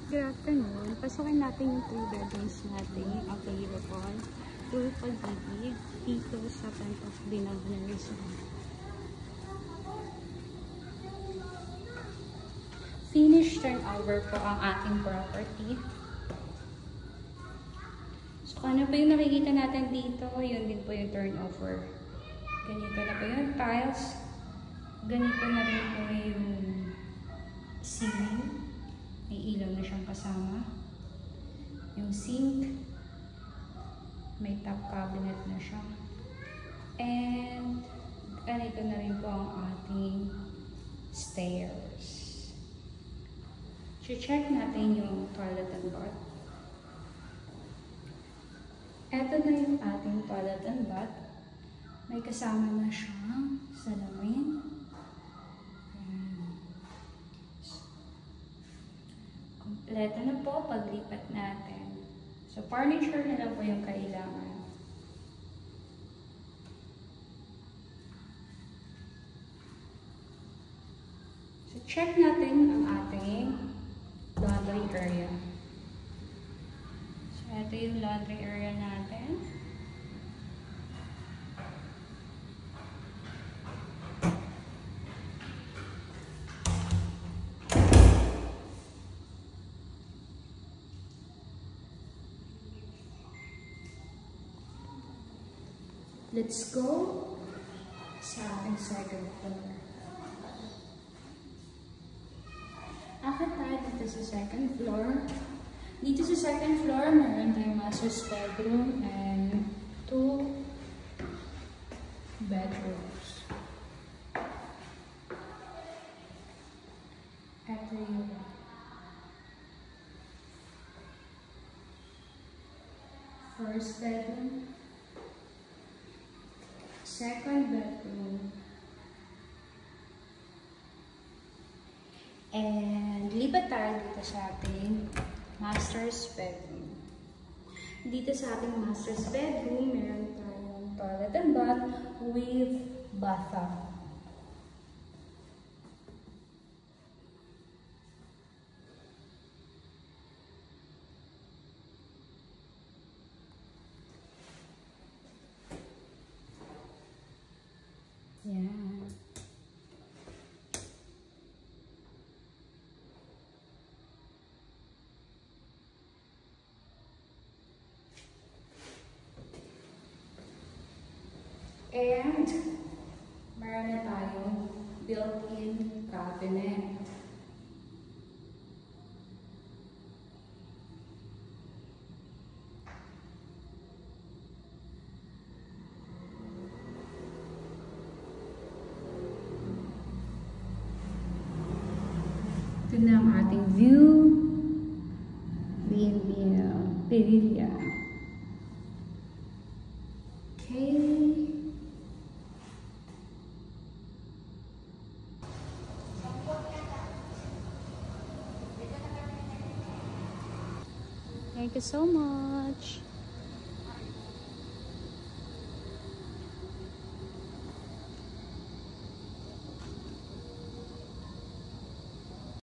Good afternoon. Pasukin natin yung 3 bedrooms natin available through pag-ibig dito sa Pantof Binagner. Finish turnover po ang ating property. So, ano po yung nakikita natin dito? Yun din po yung turnover. Ganito na po yung tiles. Ganito na rin po yung ceiling. May ilaw na siyang kasama. Yung sink. May top cabinet na siya. And ganito na rin po ang ating stairs. Check natin yung toilet and bath. Ito na yung ating toilet and bath. May kasama na siyang salamin. Kompleto na po paglipat natin. So, furniture na lang po yung kailangan. So, check natin ang ating laundry area. So, ito yung laundry area natin. Let's go sa ating second floor. Akit tayo dito sa second floor. Dito sa second floor, meron tayong master's bedroom and 2 bedrooms. Ito yung first bedroom. Second bedroom. And lipat tayo dito sa ating master's bedroom. Dito sa ating master's bedroom, meron tayong toilet and bath with bathtub. Yan. And meron na tayong built-in cabinet. Ito na ang ating view. B&B Pavilion. Okay. Thank you so much.